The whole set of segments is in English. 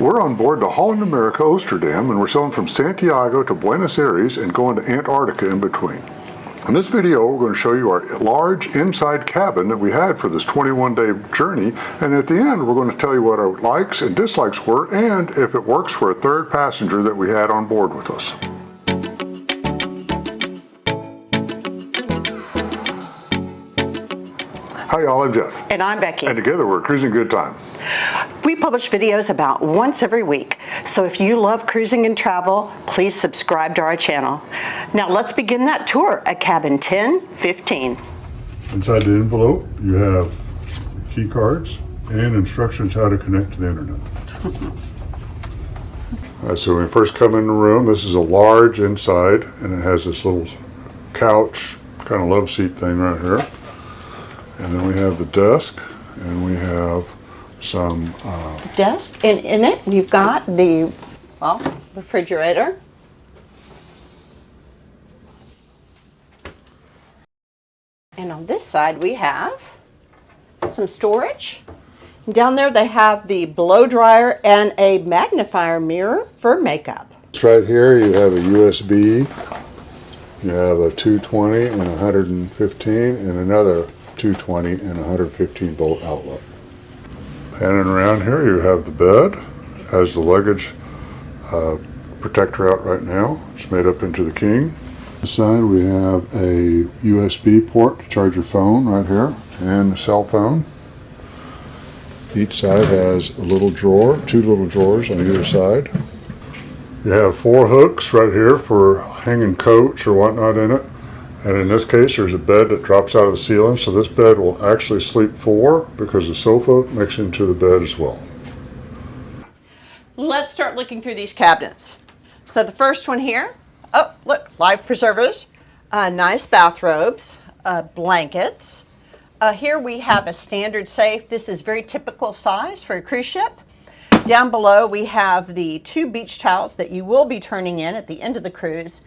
We're on board the Holland America Oosterdam, and we're sailing from Santiago to Buenos Aires and going to Antarctica in between. In this video, we're going to show you our large inside cabin that we had for this 21-day journey, and at the end, we're going to tell you what our likes and dislikes were, and if it works for a third passenger that we had on board with us. Hi y'all, I'm Jeff. And I'm Becky. And together we're Cruising Good Time. We publish videos about once every week, so if you love cruising and travel, please subscribe to our channel. Now let's begin that tour at cabin 1015. Inside the envelope, you have key cards and instructions how to connect to the internet. All right, so when we first come in the room, this is a large inside, and it has this little couch, kind of love seat thing right here. And then we have the desk, and we have some Desk, and in it you've got the, refrigerator. And on this side we have some storage. Down there they have the blow dryer and a magnifier mirror for makeup. right here. You have a USB, you have a 220 and 115, and another 220 and 115 volt outlet. Panning around here, you have the bed. It has the luggage protector out right now. It's made up into the king. This side we have a USB port to charge your phone right here, and a cell phone. Each side has a little drawer, two little drawers on either side. You have 4 hooks right here for hanging coats or whatnot in it. And in this case, there's a bed that drops out of the ceiling, so this bed will actually sleep 4 because the sofa makes into the bed as well. Let's start looking through these cabinets. So the first one here, oh look, life preservers, nice bathrobes, blankets. Here we have a standard safe. This is very typical size for a cruise ship. Down below we have the 2 beach towels that you will be turning in at the end of the cruise,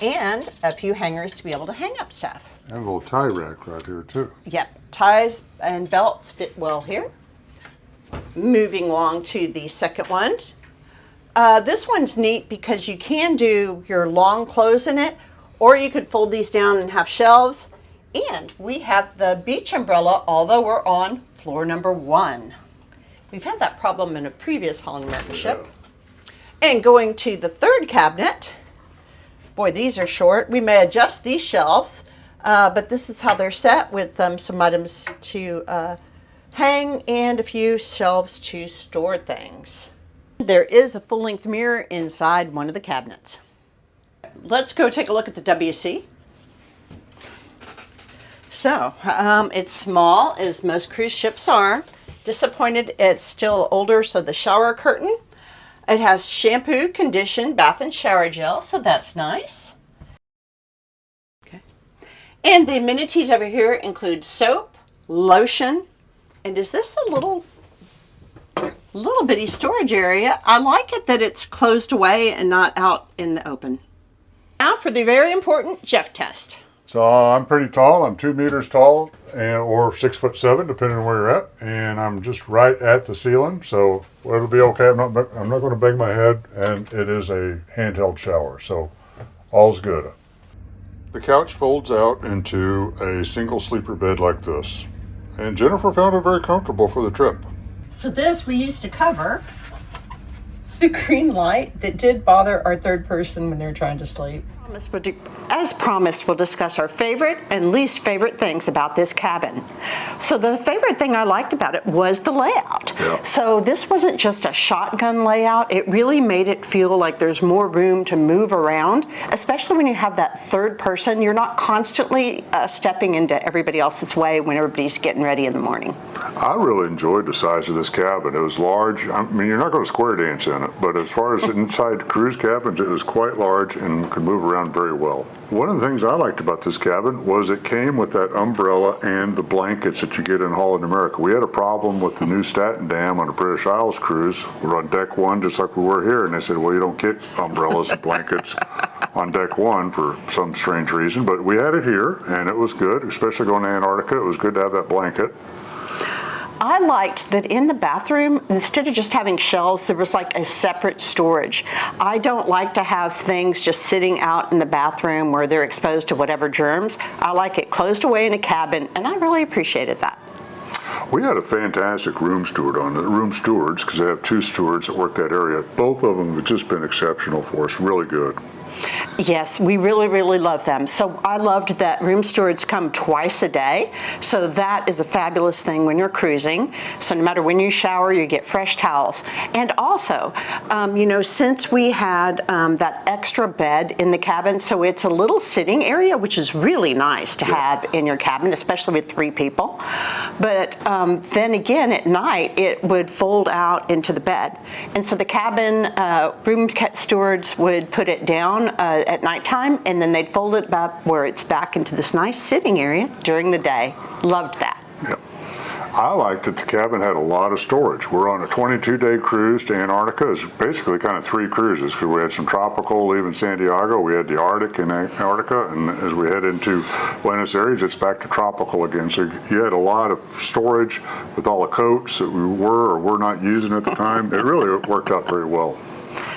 and a few hangers to be able to hang up stuff. And a little tie rack right here too. Yep, ties and belts fit well here. Moving along to the second one. This one's neat because you can do your long clothes in it, or you could fold these down and have shelves. And we have the beach umbrella, although we're on floor number 1. We've had that problem in a previous Holland America ship. And going to the third cabinet, boy, these are short. We may adjust these shelves, but this is how they're set with some items to hang and a few shelves to store things. There is a full-length mirror inside one of the cabinets. Let's go take a look at the WC. So, it's small, as most cruise ships are. Disappointed it's still older, so the shower curtain. It has shampoo, condition, bath and shower gel, so that's nice. Okay. And the amenities over here include soap, lotion, and is this a little bitty storage area? I like it that it's closed away and not out in the open. Now for the very important Jeff test. So I'm pretty tall. I'm 2 meters tall, or 6'7", depending on where you're at, and I'm just right at the ceiling, so it'll be okay. I'm not going to bang my head, and it is a handheld shower, so all's good. The couch folds out into a single sleeper bed like this, and Jennifer found it very comfortable for the trip. So this we used to cover the green light that did bother our third person when they were trying to sleep. As promised, we'll discuss our favorite and least favorite things about this cabin. So the favorite thing I liked about it was the layout. Yeah. So this wasn't just a shotgun layout. It really made it feel like there's more room to move around, especially when you have that third person. You're not constantly stepping into everybody else's way when everybody's getting ready in the morning. I really enjoyed the size of this cabin. It was large. I mean, you're not going to square dance in it, but as far as inside cruise cabins, it was quite large and could move around very well. One of the things I liked about this cabin was it came with that umbrella and the blankets that you get in Holland America. We had a problem with the new Staten Dam on a British Isles cruise. We're on deck 1 just like we were here, and they said, well, you don't get umbrellas and blankets on deck 1 for some strange reason, but we had it here and it was good, especially going to Antarctica. It was good to have that blanket. I liked that in the bathroom, instead of just having shelves, there was like a separate storage. I don't like to have things just sitting out in the bathroom where they're exposed to whatever germs. I like it closed away in a cabin, and I really appreciated that. We had a fantastic room steward on the room stewards, because they have 2 stewards that work that area. Both of them have just been exceptional for us, really good. Yes, we really, really love them. So I loved that room stewards come twice a day. So that is a fabulous thing when you're cruising. So no matter when you shower, you get fresh towels. And also, you know, since we had that extra bed in the cabin, so it's a little sitting area, which is really nice to have in your cabin, especially with 3 people. But then again, at night, it would fold out into the bed. And so the cabin room stewards would put it down at nighttime, and then they'd fold it up where it's back into this nice sitting area during the day. Loved that. Yep. I liked that the cabin had a lot of storage. We're on a 22-day cruise to Antarctica. It's basically kind of 3 cruises, because we had some tropical leaving San Diego, we had the Arctic in Antarctica, and as we head into Buenos Aires, it's back to tropical again. So you had a lot of storage with all the coats that we were or were not using at the time. It really worked out very well,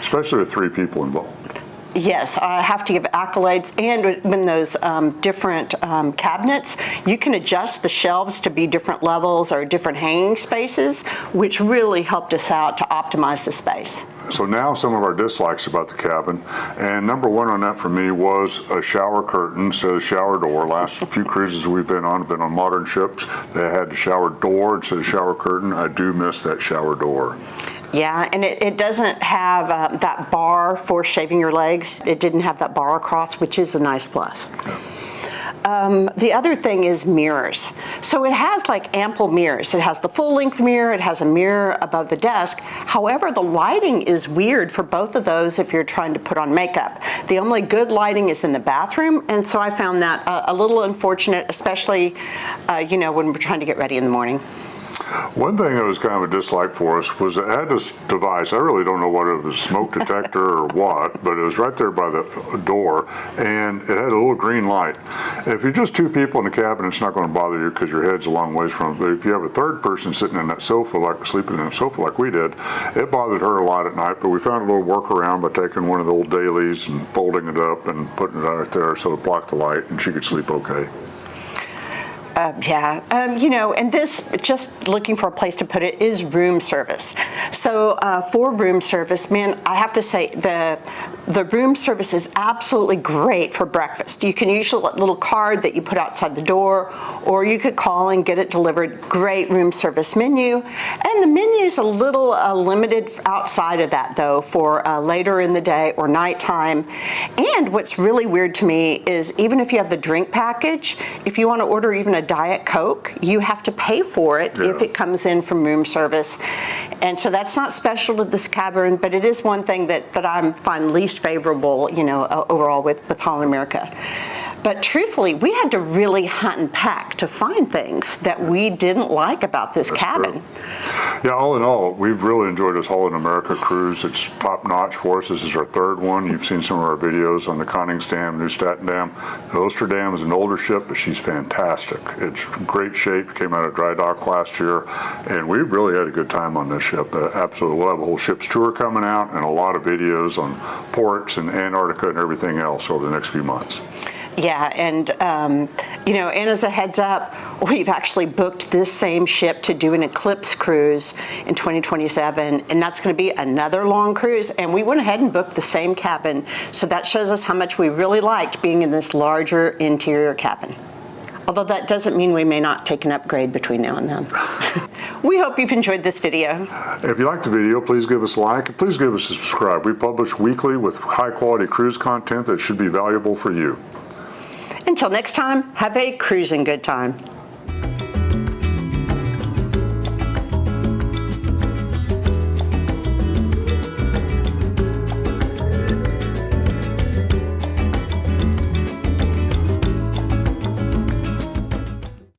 especially with 3 people involved. Yes, I have to give accolades. And when those different cabinets, you can adjust the shelves to be different levels or different hanging spaces, which really helped us out to optimize the space. So now some of our dislikes about the cabin, and number 1 on that for me was a shower curtain instead of the shower door. Last few cruises we've been on have been on modern ships that had the shower door instead of shower curtain. I do miss that shower door. Yeah, and it doesn't have that bar for shaving your legs. It didn't have that bar across, which is a nice plus. The other thing is mirrors. So it has like ample mirrors. It has the full length mirror, it has a mirror above the desk. However, the lighting is weird for both of those if you're trying to put on makeup. The only good lighting is in the bathroom, and so I found that a little unfortunate, especially you know, when we're trying to get ready in the morning. One thing that was kind of a dislike for us was it had this device. I really don't know what it was, a smoke detector or what, but it was right there by the door, and it had a little green light. If you're just 2 people in the cabin, it's not going to bother you because your head's a long ways from it. But if you have a 3rd person sitting in that sofa, like sleeping in that sofa like we did, it bothered her a lot at night. But we found a little workaround by taking one of the old dailies and folding it up and putting it right there so it blocked the light, and she could sleep okay. You know, and this, just looking for a place to put it, is room service. So for room service, man, I have to say the room service is absolutely great for breakfast. You can use a little card that you put outside the door, or you could call and get it delivered. Great room service menu. And the menu is a little limited outside of that, though, for later in the day or nighttime. And what's really weird to me is even if you have the drink package, if you want to order even a Diet Coke, you have to pay for it if it comes in from room service. And so that's not special to this cabin, but it is one thing that I find least favorable, you know, overall with Holland America. But truthfully, we had to really hunt and peck to find things that we didn't like about this cabin. True. Yeah, all in all, we've really enjoyed this Holland America cruise. It's top notch for us. This is our 3rd one. You've seen some of our videos on the Koningsdam, Oosterdam. The Oosterdam is an older ship, but she's fantastic. It's great shape. Came out of dry dock last year, and we've really had a good time on this ship. Absolutely. We'll have a whole ship's tour coming out and a lot of videos on ports and Antarctica and everything else over the next few months. Yeah, and you know, and as a heads up, we've actually booked this same ship to do an eclipse cruise in 2027, and that's going to be another long cruise, and we went ahead and booked the same cabin, so that shows us how much we really liked being in this larger interior cabin. Although that doesn't mean we may not take an upgrade between now and then. We hope you've enjoyed this video. If you liked the video, please give us a like and please give us a subscribe. We publish weekly with high quality cruise content that should be valuable for you. Until next time, have a cruising good time.